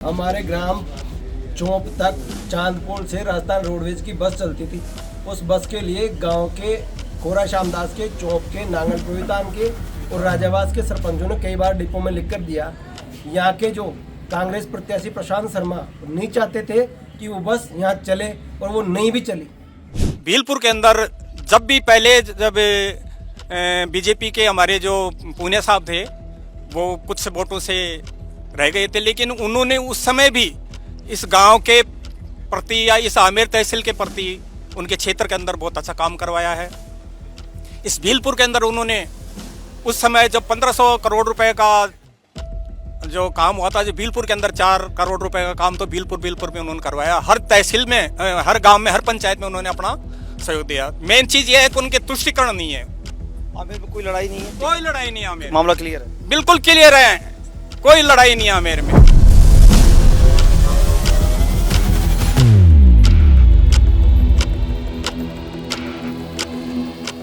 हमारे ग्राम चौप तक चांदपुर से राजस्थान रोडवेज की बस चलती थी। उस बस के लिए गांव के कोरा श्यामदास के, चौप के, नांगल प्रोहितान के और राजावास के सरपंचों ने कई बार डिपो में लिख कर दिया। यहाँ के जो कांग्रेस प्रत्याशी प्रशांत शर्मा नहीं चाहते थे कि वो बस यहाँ चले और वो नहीं भी चली। भीलपुर के अंदर जब बीजेपी के हमारे जो पूनिया साहब थे वो कुछ वोटों से रह गए थे, लेकिन उन्होंने उस समय भी इस गांव के प्रति या इस आमेर तहसील के प्रति उनके क्षेत्र के अंदर बहुत अच्छा काम करवाया है। इस भीलपुर के अंदर उन्होंने उस समय जब 1500 करोड़ रुपए का जो काम हुआ था, जो भीलपुर के अंदर 4 करोड़ रुपए का काम तो भीलपुर में उन्होंने करवाया। हर तहसील में, हर गांव में, हर पंचायत में उन्होंने अपना सहयोग दिया। मेन चीज ये है कि उनके तुष्टिकरण नहीं है। आमेर में कोई लड़ाई नहीं है, कोई लड़ाई नहीं है आमेर, मामला क्लियर है, बिल्कुल क्लियर है, कोई लड़ाई नहीं है आमेर में।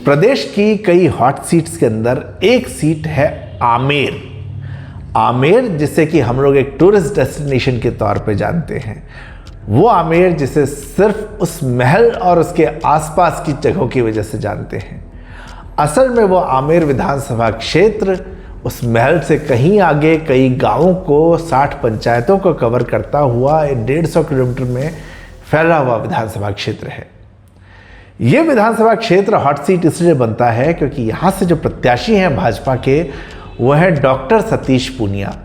प्रदेश की कई हॉट सीट्स के अंदर एक सीट है आमेर। आमेर जिसे कि हम लोग एक टूरिस्ट डेस्टिनेशन के तौर पे जानते हैं, वो आमेर जिसे सिर्फ उस महल और उसके आसपास की जगहों की वजह से जानते हैं। असल में वो आमेर विधानसभा क्षेत्र उस महल से कहीं आगे कई गांवों को, 60 पंचायतों को कवर करता हुआ 150 किलोमीटर में फैला हुआ विधानसभा क्षेत्र है। ये विधानसभा क्षेत्र हॉट सीट इसलिए बनता है क्योंकि यहाँ से जो प्रत्याशी हैं भाजपा के, वो है डॉक्टर सतीश पूनिया।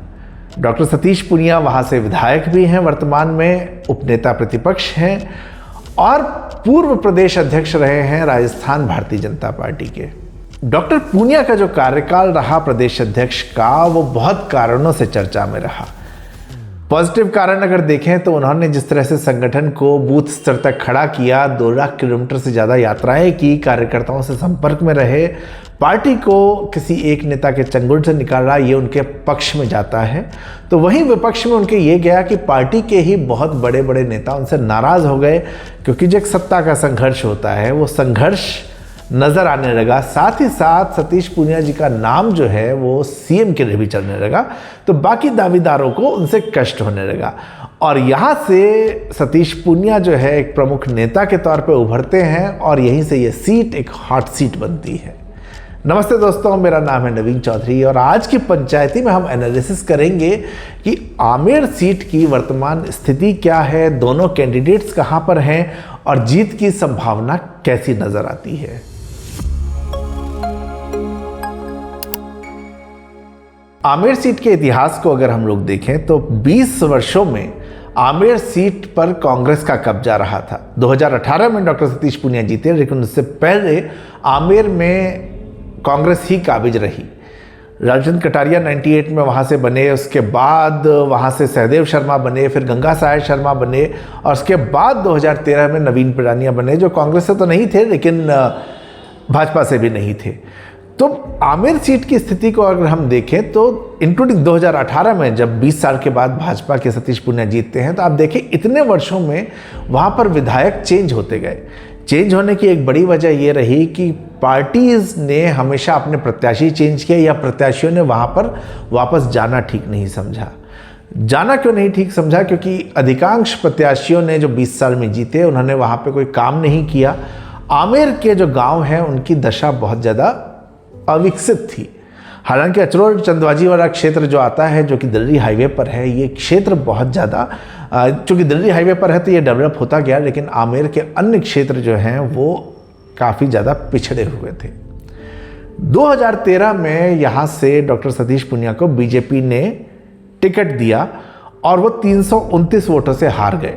डॉक्टर सतीश पूनिया वहाँ से विधायक भी हैं, वर्तमान में उपनेता प्रतिपक्ष हैं और पूर्व प्रदेश अध्यक्ष रहे हैं राजस्थान भारतीय जनता पार्टी के। डॉक्टर पूनिया का जो कार्यकाल रहा प्रदेश अध्यक्ष का, वो बहुत कारणों से चर्चा में रहा। पॉजिटिव कारण अगर देखें तो उन्होंने जिस तरह से संगठन को बूथ स्तर तक खड़ा किया, 2 लाख किलोमीटर से ज़्यादा यात्राएं की, कार्यकर्ताओं से संपर्क में रहे, पार्टी को किसी एक नेता के चंगुल से निकाला, ये उनके पक्ष में जाता है। तो वहीं विपक्ष में उनके ये गया कि पार्टी के ही बहुत बड़े बड़े नेता उनसे नाराज़ हो गए, क्योंकि जो एक सत्ता का संघर्ष होता है वो संघर्ष नज़र आने लगा। साथ ही साथ सतीश पूनिया जी का नाम जो है वो सीएम के लिए भी चलने लगा, तो बाकी दावेदारों को उनसे कष्ट होने लगा और यहाँ से सतीश पूनिया जो है एक प्रमुख नेता के तौर पे उभरते हैं और यहीं से ये सीट एक हॉट सीट बनती है। नमस्ते दोस्तों, मेरा नाम है नवीन चौधरी और आज की पंचायती में हम एनालिसिस करेंगे कि आमेर सीट की वर्तमान स्थिति क्या है, दोनों कैंडिडेट्स कहाँ पर हैं और जीत की संभावना कैसी नज़र आती है। आमेर सीट के इतिहास को अगर हम लोग देखें तो 20 वर्षों में आमेर सीट पर कांग्रेस का कब्जा रहा था। 2018 में डॉक्टर सतीश पूनिया जीते, लेकिन उससे पहले आमेर में कांग्रेस ही काबिज रही। लालचंद कटारिया 98 में वहाँ से बने, उसके बाद वहाँ से सहदेव शर्मा बने, फिर गंगा सहाय शर्मा बने और उसके बाद 2013 में नवीन पिरानिया बने, जो कांग्रेस से तो नहीं थे लेकिन भाजपा से भी नहीं थे। तो आमेर सीट की स्थिति को अगर हम देखें तो इंक्लूडिंग 2018 में जब 20 साल के बाद भाजपा के सतीश पूनिया जीतते हैं, तो आप देखें इतने वर्षों में वहाँ पर विधायक चेंज होते गए। चेंज होने की एक बड़ी वजह ये रही कि पार्टीज ने हमेशा अपने प्रत्याशी चेंज किए या प्रत्याशियों ने वहाँ पर वापस जाना ठीक नहीं समझा। जाना क्यों नहीं ठीक समझा? क्योंकि अधिकांश प्रत्याशियों ने जो 20 साल में जीते उन्होंने वहाँ पर कोई काम नहीं किया। आमेर के जो गाँव हैं उनकी दशा बहुत ज़्यादा अविकसित थी। हालांकि अचरोल चंदवाजी वाला क्षेत्र जो आता है, जो कि दिल्ली हाईवे पर है, ये क्षेत्र बहुत ज़्यादा, चूँकि दिल्ली हाईवे पर है तो ये डेवलप होता गया, लेकिन आमेर के अन्य क्षेत्र जो हैं वो काफ़ी ज़्यादा पिछड़े हुए थे। 2013 में यहाँ से डॉक्टर सतीश पूनिया को बीजेपी ने टिकट दिया और वो 329 वोटों से हार गए।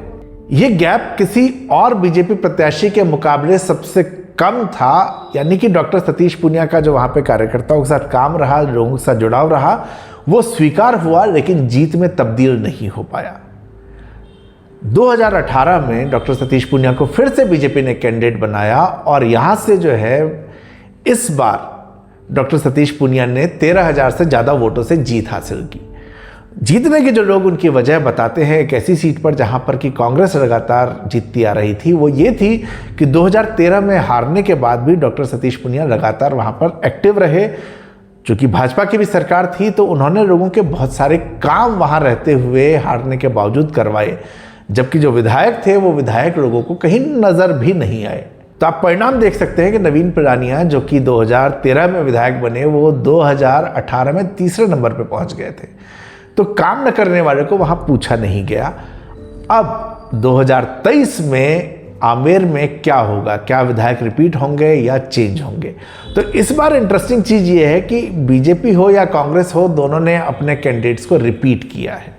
ये गैप किसी और बीजेपी प्रत्याशी के मुकाबले सबसे कम था, यानी कि डॉक्टर सतीश पूनिया का जो वहाँ पे कार्यकर्ताओं के साथ काम रहा, लोगों के साथ जुड़ाव रहा, वो स्वीकार हुआ लेकिन जीत में तब्दील नहीं हो पाया। 2018 में डॉक्टर सतीश पूनिया को फिर से बीजेपी ने कैंडिडेट बनाया और यहाँ से जो है इस बार डॉक्टर सतीश पूनिया ने 13,000 से ज़्यादा वोटों से जीत हासिल की। जीतने के जो लोग उनकी वजह बताते हैं एक ऐसी सीट पर जहां पर कि कांग्रेस लगातार जीतती आ रही थी, वो ये थी कि 2013 में हारने के बाद भी डॉक्टर सतीश पूनिया लगातार वहां पर एक्टिव रहे, चूँकि भाजपा की भी सरकार थी तो उन्होंने लोगों के बहुत सारे काम वहाँ रहते हुए हारने के बावजूद करवाए, जबकि जो विधायक थे वो विधायक लोगों को कहीं नज़र भी नहीं आए। तो आप परिणाम देख सकते हैं कि नवीन पिरानिया जो कि 2013 में विधायक बने, वो 2018 में तीसरे नंबर पे पहुंच गए थे। तो काम न करने वाले को वहां पूछा नहीं गया। अब 2023 में आमेर में क्या होगा, क्या विधायक रिपीट होंगे या चेंज होंगे? तो इस बार इंटरेस्टिंग चीज़ ये है कि बीजेपी हो या कांग्रेस हो, दोनों ने अपने कैंडिडेट्स को रिपीट किया है।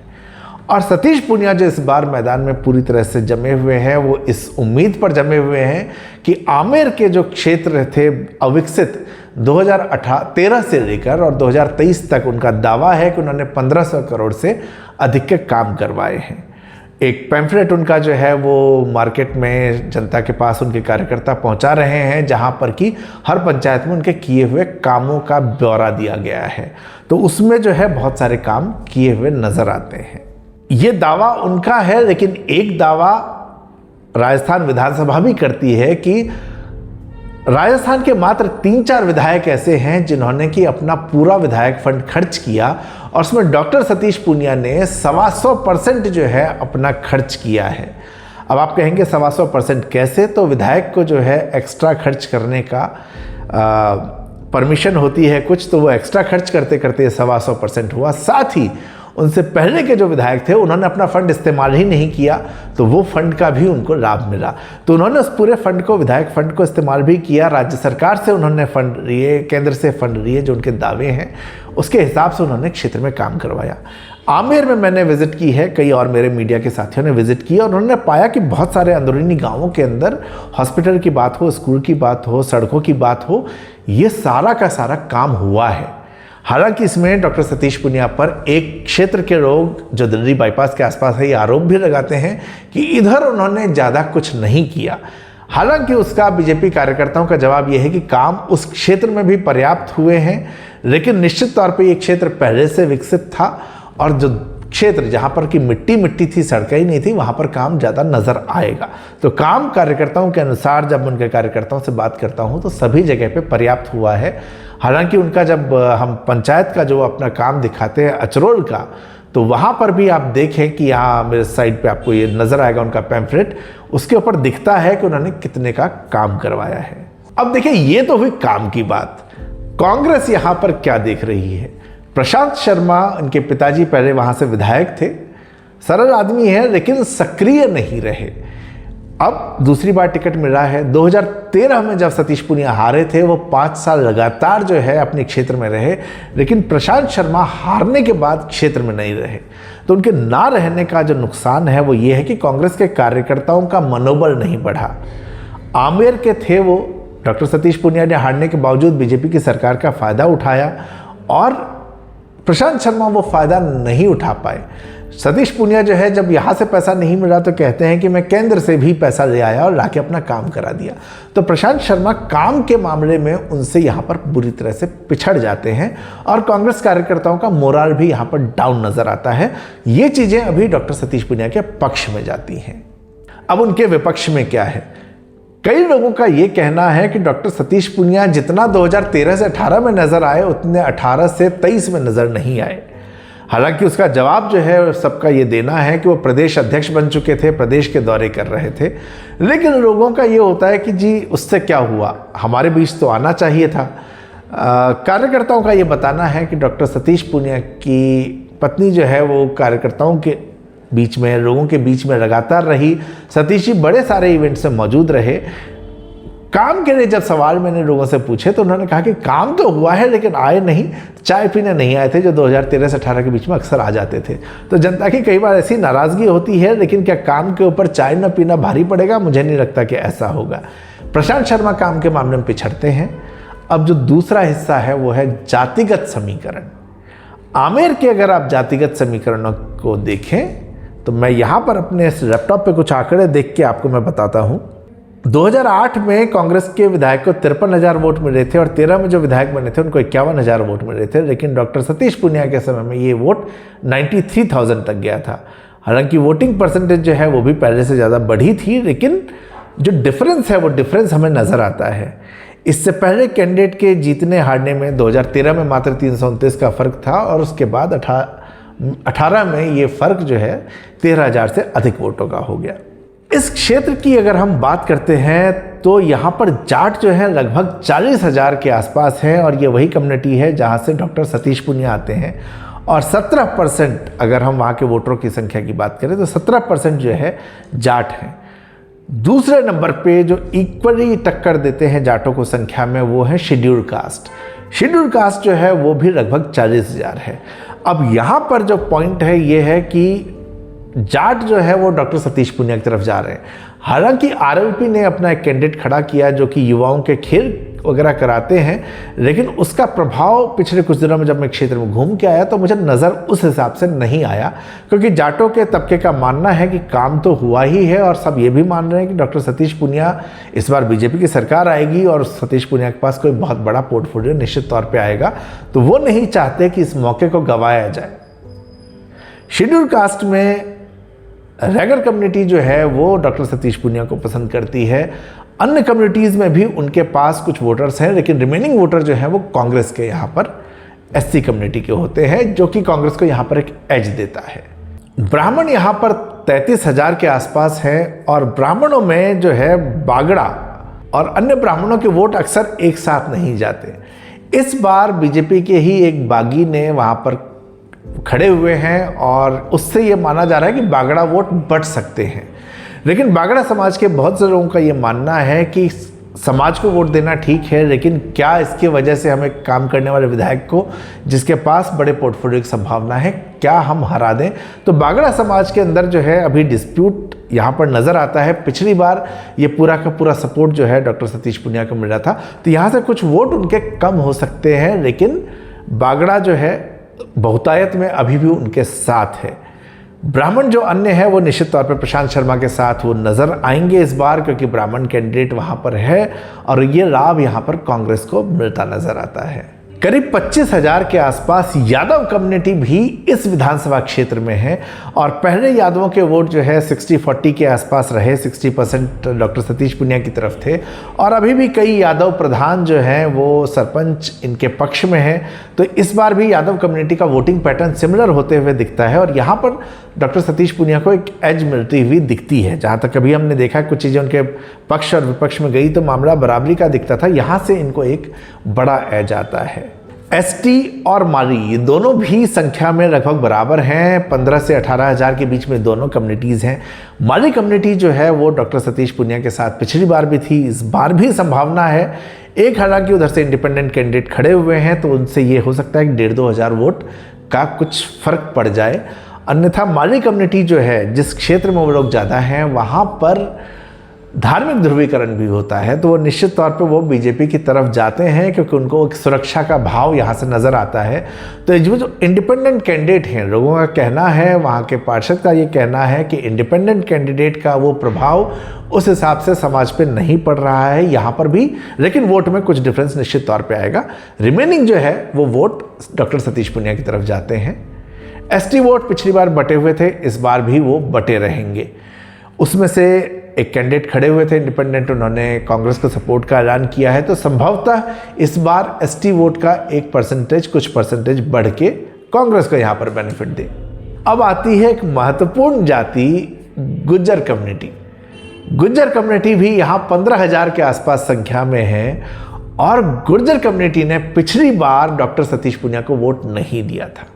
और सतीश पूनिया जो इस बार मैदान में पूरी तरह से जमे हुए हैं, वो इस उम्मीद पर जमे हुए हैं कि आमेर के जो क्षेत्र थे अविकसित 2013 से लेकर और 2023 तक, उनका दावा है कि उन्होंने 1500 करोड़ से अधिक के काम करवाए हैं। एक पैम्फलेट उनका जो है वो मार्केट में जनता के पास उनके कार्यकर्ता पहुंचा रहे हैं, जहां पर कि हर पंचायत में उनके किए हुए कामों का ब्यौरा दिया गया है। तो उसमें जो है बहुत सारे काम किए हुए नजर आते हैं। ये दावा उनका है, लेकिन एक दावा राजस्थान विधानसभा भी करती है कि राजस्थान के मात्र 3-4 विधायक ऐसे हैं जिन्होंने कि अपना पूरा विधायक फंड खर्च किया, और उसमें डॉक्टर सतीश पूनिया ने 125% जो है अपना खर्च किया है। अब आप कहेंगे 125% कैसे? तो विधायक को जो है एक्स्ट्रा खर्च करने का परमिशन होती है कुछ, तो वो एक्स्ट्रा खर्च करते करते 125% हुआ। साथ ही उनसे पहले के जो विधायक थे उन्होंने अपना फंड इस्तेमाल ही नहीं किया, तो वो फंड का भी उनको लाभ मिला। तो उन्होंने उस पूरे फंड को, विधायक फंड को इस्तेमाल भी किया। राज्य सरकार से उन्होंने फंड लिए, केंद्र से फंड लिए, जो उनके दावे हैं उसके हिसाब से उन्होंने क्षेत्र में काम करवाया। आमेर में मैंने विजिट की है, कई और मेरे मीडिया के साथियों ने विजिट की, और उन्होंने पाया कि बहुत सारे अंदरूनी गाँवों के अंदर हॉस्पिटल की बात हो, स्कूल की बात हो, सड़कों की बात हो, ये सारा का सारा काम हुआ है। हालांकि इसमें डॉक्टर सतीश पूनिया पर एक क्षेत्र के लोग जो दिल्ली बाईपास के आसपास है, ये आरोप भी लगाते हैं कि इधर उन्होंने ज़्यादा कुछ नहीं किया। हालांकि उसका बीजेपी कार्यकर्ताओं का जवाब यह है कि काम उस क्षेत्र में भी पर्याप्त हुए हैं, लेकिन निश्चित तौर पे ये क्षेत्र पहले से विकसित था, और जो क्षेत्र जहाँ पर कि मिट्टी थी, सड़कें ही नहीं थी, वहाँ पर काम ज़्यादा नज़र आएगा। तो काम कार्यकर्ताओं के अनुसार जब उनके कार्यकर्ताओं से बात करता हूँ तो सभी जगह पे पर्याप्त हुआ है। हालांकि उनका जब हम पंचायत का जो अपना काम दिखाते हैं अचरोल का, तो वहाँ पर भी आप देखें कि यहाँ मेरे साइड पे आपको ये नज़र आएगा उनका पैम्फलेट, उसके ऊपर दिखता है कि उन्होंने कितने का काम करवाया है। अब देखिए, ये तो हुई काम की बात। कांग्रेस यहाँ पर क्या देख रही है? प्रशांत शर्मा, इनके पिताजी पहले वहाँ से विधायक थे, सरल आदमी है लेकिन सक्रिय नहीं रहे। अब दूसरी बार टिकट मिला है। 2013 में जब सतीश पूनिया हारे थे, वो 5 साल लगातार जो है अपने क्षेत्र में रहे, लेकिन प्रशांत शर्मा हारने के बाद क्षेत्र में नहीं रहे। तो उनके ना रहने का जो नुकसान है वो ये है कि कांग्रेस के कार्यकर्ताओं का मनोबल नहीं बढ़ा। आमेर के थे वो, डॉक्टर सतीश पूनिया ने हारने के बावजूद बीजेपी की सरकार का फ़ायदा उठाया, और प्रशांत शर्मा वो फ़ायदा नहीं उठा पाए। सतीश पूनिया जो है, जब यहाँ से पैसा नहीं मिला तो कहते हैं कि मैं केंद्र से भी पैसा ले आया और लाके अपना काम करा दिया। तो प्रशांत शर्मा काम के मामले में उनसे यहाँ पर बुरी तरह से पिछड़ जाते हैं, और कांग्रेस कार्यकर्ताओं का मोराल भी यहाँ पर डाउन नज़र आता है। ये चीज़ें अभी डॉक्टर सतीश पूनिया के पक्ष में जाती हैं। अब उनके विपक्ष में क्या है? कई लोगों का ये कहना है कि डॉक्टर सतीश पूनिया जितना 2013 से 18 में नज़र आए, उतने 18 से 23 में नज़र नहीं आए। हालांकि उसका जवाब जो है सबका ये देना है कि वो प्रदेश अध्यक्ष बन चुके थे, प्रदेश के दौरे कर रहे थे, लेकिन लोगों का ये होता है कि जी उससे क्या हुआ, हमारे बीच तो आना चाहिए था। कार्यकर्ताओं का ये बताना है कि डॉक्टर सतीश पूनिया की पत्नी जो है वो कार्यकर्ताओं के बीच में, लोगों के बीच में लगातार रही। सतीश जी बड़े सारे इवेंट्स में मौजूद रहे। काम के लिए जब सवाल मैंने लोगों से पूछे तो उन्होंने कहा कि काम तो हुआ है लेकिन आए नहीं, चाय पीने नहीं आए थे, जो 2013 से 18 के बीच में अक्सर आ जाते थे। तो जनता की कई बार ऐसी नाराज़गी होती है, लेकिन क्या काम के ऊपर चाय न पीना भारी पड़ेगा? मुझे नहीं लगता कि ऐसा होगा। प्रशांत शर्मा काम के मामले में पिछड़ते हैं। अब जो दूसरा हिस्सा है वो है जातिगत समीकरण। आमेर के अगर आप जातिगत समीकरणों को देखें तो मैं यहाँ पर अपने लैपटॉप पे कुछ आंकड़े देख के आपको मैं बताता हूँ। 2008 में कांग्रेस के विधायक को 53,000 वोट मिले थे, और 13 में जो विधायक बने थे उनको 51,000 वोट मिले थे, लेकिन डॉक्टर सतीश पूनिया के समय में ये वोट 93,000 तक गया था। हालांकि वोटिंग परसेंटेज जो है वो भी पहले से ज़्यादा बढ़ी थी, लेकिन जो डिफरेंस है वो डिफरेंस हमें नज़र आता है। इससे पहले कैंडिडेट के जीतने हारने में 2013 में मात्र 329 का फर्क था और उसके बाद 18 में ये फर्क जो है 13,000 से अधिक वोटों का हो गया। इस क्षेत्र की अगर हम बात करते हैं तो यहाँ पर जाट जो है लगभग 40,000 के आसपास है और ये वही कम्युनिटी है जहाँ से डॉक्टर सतीश पुनिया आते हैं और 17% अगर हम वहाँ के वोटरों की संख्या की बात करें तो 17% जो है जाट हैं। दूसरे नंबर पे जो इक्वली टक्कर देते हैं जाटों को संख्या में वो है शेड्यूल्ड कास्ट। शेड्यूल्ड कास्ट जो है वो भी लगभग 40,000 है। अब यहाँ पर जो पॉइंट है ये है कि जाट जो है वो डॉक्टर सतीश पुनिया की तरफ जा रहे हैं। हालांकि आरएलपी ने अपना एक कैंडिडेट खड़ा किया जो कि युवाओं के खेल वगैरह कराते हैं, लेकिन उसका प्रभाव पिछले कुछ दिनों में जब मैं क्षेत्र में घूम के आया तो मुझे नज़र उस हिसाब से नहीं आया, क्योंकि जाटों के तबके का मानना है कि काम तो हुआ ही है और सब ये भी मान रहे हैं कि डॉक्टर सतीश पुनिया इस बार बीजेपी की सरकार आएगी और सतीश पुनिया के पास कोई बहुत बड़ा पोर्टफोलियो निश्चित तौर पर आएगा, तो वो नहीं चाहते कि इस मौके को गंवाया जाए। शेड्यूल कास्ट में रैगर कम्युनिटी जो है वो डॉक्टर सतीश पुनिया को पसंद करती है। अन्य कम्युनिटीज़ में भी उनके पास कुछ वोटर्स हैं, लेकिन रिमेनिंग वोटर जो है वो कांग्रेस के यहाँ पर एससी कम्युनिटी के होते हैं, जो कि कांग्रेस को यहाँ पर एक एज देता है। ब्राह्मण यहाँ पर 33,000 के आसपास है और ब्राह्मणों में जो है बागड़ा और अन्य ब्राह्मणों के वोट अक्सर एक साथ नहीं जाते। इस बार बीजेपी के ही एक बागी ने वहाँ पर खड़े हुए हैं और उससे ये माना जा रहा है कि बागड़ा वोट बढ़ सकते हैं, लेकिन बागड़ा समाज के बहुत से लोगों का ये मानना है कि समाज को वोट देना ठीक है, लेकिन क्या इसकी वजह से हमें काम करने वाले विधायक को जिसके पास बड़े पोर्टफोलियो की संभावना है क्या हम हरा दें। तो बागड़ा समाज के अंदर जो है अभी डिस्प्यूट यहाँ पर नज़र आता है। पिछली बार ये पूरा का पूरा सपोर्ट जो है डॉक्टर सतीश पुनिया को मिल रहा था, तो यहाँ से कुछ वोट उनके कम हो सकते हैं, लेकिन बागड़ा जो है बहुतायत में अभी भी उनके साथ है। ब्राह्मण जो अन्य है वो निश्चित तौर पर प्रशांत शर्मा के साथ वो नज़र आएंगे इस बार, क्योंकि ब्राह्मण कैंडिडेट वहाँ पर है और ये लाभ यहाँ पर कांग्रेस को मिलता नज़र आता है। करीब 25,000 के आसपास यादव कम्युनिटी भी इस विधानसभा क्षेत्र में है और पहले यादवों के वोट जो है 60-40 के आसपास रहे, 60% डॉक्टर सतीश पुनिया की तरफ थे और अभी भी कई यादव प्रधान जो हैं वो सरपंच इनके पक्ष में है। तो इस बार भी यादव कम्युनिटी का वोटिंग पैटर्न सिमिलर होते हुए दिखता है और यहाँ पर डॉक्टर सतीश पुनिया को एक एज मिलती हुई दिखती है। जहाँ तक अभी हमने देखा कुछ चीज़ें उनके पक्ष और विपक्ष में गई तो मामला बराबरी का दिखता था, यहाँ से इनको एक बड़ा एज आता है। एसटी और माली ये दोनों भी संख्या में लगभग बराबर हैं, 15 से 18,000 के बीच में दोनों कम्युनिटीज़ हैं। माली कम्युनिटी जो है वो डॉक्टर सतीश पुनिया के साथ पिछली बार भी थी, इस बार भी संभावना है। एक हालांकि उधर से इंडिपेंडेंट कैंडिडेट खड़े हुए हैं तो उनसे ये हो सकता है कि 1,500-2 हज़ार वोट का कुछ फ़र्क पड़ जाए। अन्यथा माली कम्युनिटी जो है जिस क्षेत्र में वो लोग ज़्यादा हैं वहाँ पर धार्मिक ध्रुवीकरण भी होता है, तो वो निश्चित तौर पे वो बीजेपी की तरफ जाते हैं क्योंकि उनको एक सुरक्षा का भाव यहाँ से नज़र आता है। तो जो इंडिपेंडेंट कैंडिडेट हैं, लोगों का कहना है, वहाँ के पार्षद का ये कहना है कि इंडिपेंडेंट कैंडिडेट का वो प्रभाव उस हिसाब से समाज पे नहीं पड़ रहा है यहाँ पर भी, लेकिन वोट में कुछ डिफरेंस निश्चित तौर पर आएगा। रिमेनिंग जो है वो वोट डॉक्टर सतीश पुनिया की तरफ जाते हैं। एसटी वोट पिछली बार बटे हुए थे, इस बार भी वो बटे रहेंगे। उसमें से एक कैंडिडेट खड़े हुए थे इंडिपेंडेंट, उन्होंने कांग्रेस को सपोर्ट का ऐलान किया है, तो संभवतः इस बार एसटी वोट का कुछ परसेंटेज बढ़ के कांग्रेस को यहाँ पर बेनिफिट दे। अब आती है एक महत्वपूर्ण जाति गुज्जर कम्युनिटी। गुज्जर कम्युनिटी भी यहाँ 15,000 के आसपास संख्या में है और गुर्जर कम्युनिटी ने पिछली बार डॉक्टर सतीश पुनिया को वोट नहीं दिया था।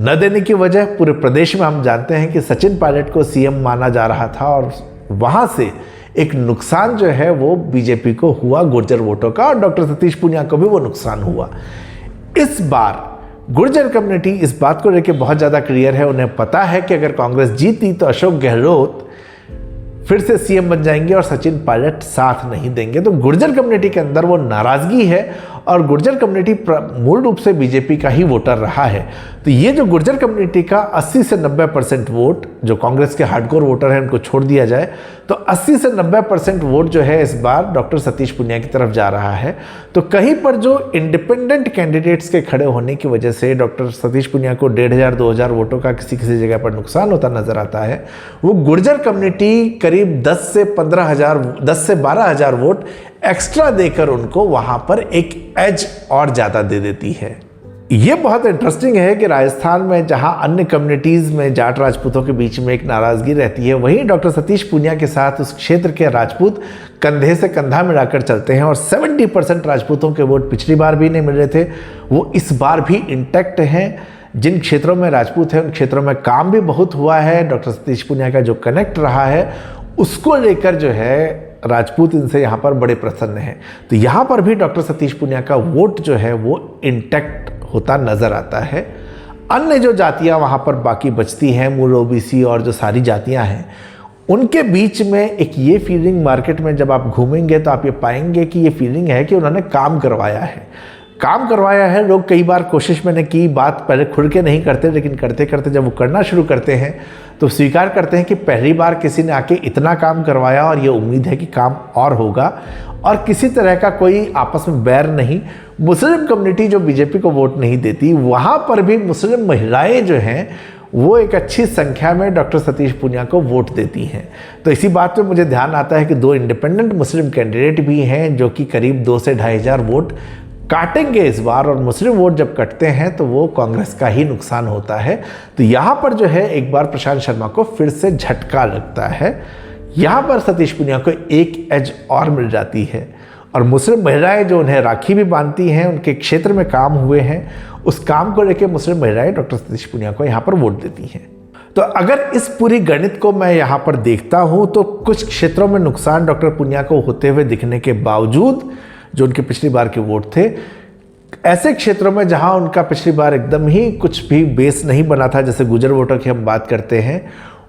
न देने की वजह पूरे प्रदेश में हम जानते हैं कि सचिन पायलट को सीएम माना जा रहा था और वहां से एक नुकसान जो है वो बीजेपी को हुआ गुर्जर वोटों का और डॉक्टर सतीश पुनिया को भी वो नुकसान हुआ। इस बार गुर्जर कम्युनिटी इस बात को लेकर बहुत ज़्यादा क्लियर है, उन्हें पता है कि अगर कांग्रेस जीती तो अशोक गहलोत फिर से सीएम बन जाएंगे और सचिन पायलट साथ नहीं देंगे। तो गुर्जर कम्युनिटी के अंदर वो नाराज़गी है और गुर्जर कम्युनिटी मूल रूप से बीजेपी का ही वोटर रहा है। तो ये जो गुर्जर कम्युनिटी का 80 से 90% वोट जो कांग्रेस के हार्डकोर वोटर हैं उनको छोड़ दिया जाए तो 80 से 90% वोट जो है इस बार डॉक्टर सतीश पुनिया की तरफ जा रहा है। तो कहीं पर जो इंडिपेंडेंट कैंडिडेट्स के खड़े होने की वजह से डॉक्टर सतीश पुनिया को 1,500-2 हज़ार वोटों का किसी किसी जगह पर नुकसान होता नजर आता है। वो गुर्जर कम्युनिटी करीब 10 से 12 हज़ार वोट एक्स्ट्रा देकर उनको वहां पर एक एज और ज़्यादा दे देती है। ये बहुत इंटरेस्टिंग है कि राजस्थान में जहां अन्य कम्युनिटीज़ में जाट राजपूतों के बीच में एक नाराज़गी रहती है, वहीं डॉक्टर सतीश पूनिया के साथ उस क्षेत्र के राजपूत कंधे से कंधा मिलाकर चलते हैं और 70% राजपूतों के वोट पिछली बार भी नहीं मिल रहे थे, वो इस बार भी इंटैक्ट हैं। जिन क्षेत्रों में राजपूत हैं उन क्षेत्रों में काम भी बहुत हुआ है। डॉक्टर सतीश पूनिया का जो कनेक्ट रहा है उसको लेकर जो है राजपूत इनसे यहाँ पर बड़े प्रसन्न हैं। तो यहाँ पर भी डॉक्टर सतीश पूनिया का वोट जो है वो इंटैक्ट होता नज़र आता है। अन्य जो जातियाँ वहाँ पर बाकी बचती हैं, मूल ओबीसी और जो सारी जातियाँ हैं, उनके बीच में एक ये फीलिंग मार्केट में जब आप घूमेंगे तो आप ये पाएंगे कि ये फीलिंग है कि उन्होंने काम करवाया है। काम करवाया है। लोग कई बार कोशिश मैंने की, बात पहले खुल के नहीं करते, लेकिन करते करते जब वो करना शुरू करते हैं तो स्वीकार करते हैं कि पहली बार किसी ने आके इतना काम करवाया और ये उम्मीद है कि काम और होगा। और किसी तरह का कोई आपस में बैर नहीं। मुस्लिम कम्युनिटी जो बीजेपी को वोट नहीं देती, वहाँ पर भी मुस्लिम महिलाएं जो हैं वो एक अच्छी संख्या में डॉक्टर सतीश पूनिया को वोट देती हैं। तो इसी बात पे मुझे ध्यान आता है कि 2 इंडिपेंडेंट मुस्लिम कैंडिडेट भी हैं जो कि करीब 2 से 2,500 वोट काटेंगे इस बार, और मुस्लिम वोट जब कटते हैं तो वो कांग्रेस का ही नुकसान होता है। तो यहाँ पर जो है एक बार प्रशांत शर्मा को फिर से झटका लगता है। यहाँ पर सतीश पूनिया को एक एज और मिल जाती है और मुस्लिम महिलाएं जो उन्हें राखी भी बांधती हैं, उनके क्षेत्र में काम हुए हैं, उस काम को लेकर मुस्लिम महिलाएं डॉक्टर सतीश पूनिया को यहाँ पर वोट देती हैं। तो अगर इस पूरी गणित को मैं यहाँ पर देखता हूँ तो कुछ क्षेत्रों में नुकसान डॉक्टर पूनिया को होते हुए दिखने के बावजूद जो उनके पिछली बार के वोट थे, ऐसे क्षेत्रों में जहां उनका पिछली बार एकदम ही कुछ भी बेस नहीं बना था, जैसे गुजर वोटर की हम बात करते हैं,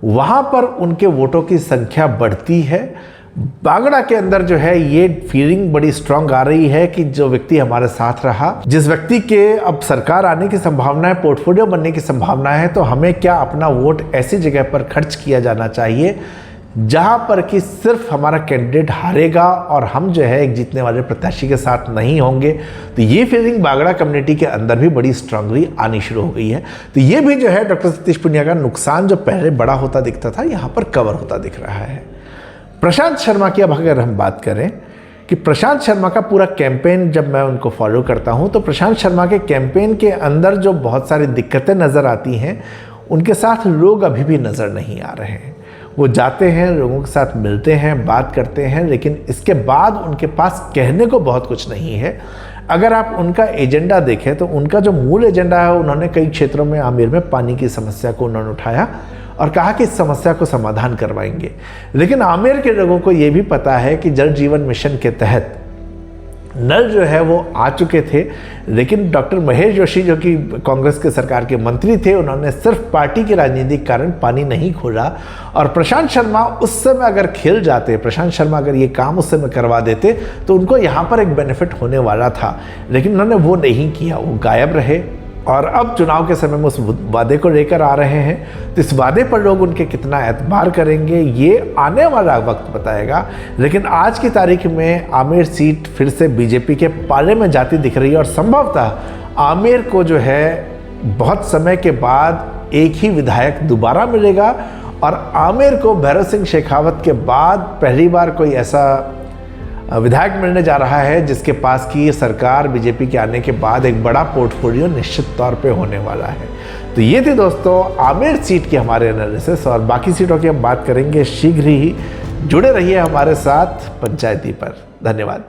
वहां पर उनके वोटों की संख्या बढ़ती है। बागड़ा के अंदर जो है ये फीलिंग बड़ी स्ट्रांग आ रही है कि जो व्यक्ति हमारे साथ रहा, जिस व्यक्ति के अब सरकार आने की संभावना है, पोर्टफोलियो बनने की संभावना है, तो हमें क्या अपना वोट ऐसी जगह पर खर्च किया जाना चाहिए जहां पर कि सिर्फ हमारा कैंडिडेट हारेगा और हम जो है एक जीतने वाले प्रत्याशी के साथ नहीं होंगे। तो ये फीलिंग बागड़ा कम्युनिटी के अंदर भी बड़ी स्ट्रांगली आनी शुरू हो गई है। तो ये भी जो है डॉक्टर सतीश पूनिया का नुकसान जो पहले बड़ा होता दिखता था, यहाँ पर कवर होता दिख रहा है। प्रशांत शर्मा की अब अगर हम बात करें कि प्रशांत शर्मा का पूरा कैंपेन जब मैं उनको फॉलो करता हूँ तो प्रशांत शर्मा के कैंपेन के अंदर जो बहुत सारी दिक्कतें नज़र आती हैं, उनके साथ लोग अभी भी नज़र नहीं आ रहे हैं। वो जाते हैं, लोगों के साथ मिलते हैं, बात करते हैं, लेकिन इसके बाद उनके पास कहने को बहुत कुछ नहीं है। अगर आप उनका एजेंडा देखें तो उनका जो मूल एजेंडा है, उन्होंने कई क्षेत्रों में आमेर में पानी की समस्या को उन्होंने उठाया और कहा कि इस समस्या को समाधान करवाएंगे। लेकिन आमेर के लोगों को ये भी पता है कि जल जीवन मिशन के तहत नल जो है वो आ चुके थे, लेकिन डॉक्टर महेश जोशी जो कि कांग्रेस के सरकार के मंत्री थे, उन्होंने सिर्फ पार्टी के राजनीतिक कारण पानी नहीं खोला। और प्रशांत शर्मा उस समय अगर खेल जाते, प्रशांत शर्मा अगर ये काम उस समय करवा देते तो उनको यहाँ पर एक बेनिफिट होने वाला था, लेकिन उन्होंने वो नहीं किया, वो गायब रहे। और अब चुनाव के समय में उस वादे को लेकर आ रहे हैं, तो इस वादे पर लोग उनके कितना एतबार करेंगे ये आने वाला वक्त बताएगा। लेकिन आज की तारीख में आमेर सीट फिर से बीजेपी के पाले में जाती दिख रही है और संभवतः आमेर को जो है बहुत समय के बाद एक ही विधायक दोबारा मिलेगा और आमेर को भैरव सिंह शेखावत के बाद पहली बार कोई ऐसा विधायक मिलने जा रहा है जिसके पास की सरकार बीजेपी के आने के बाद एक बड़ा पोर्टफोलियो निश्चित तौर पे होने वाला है। तो ये थी दोस्तों आमेर सीट की हमारे एनालिसिस, और बाकी सीटों की हम बात करेंगे शीघ्र ही। जुड़े रहिए हमारे साथ पंचायती पर। धन्यवाद।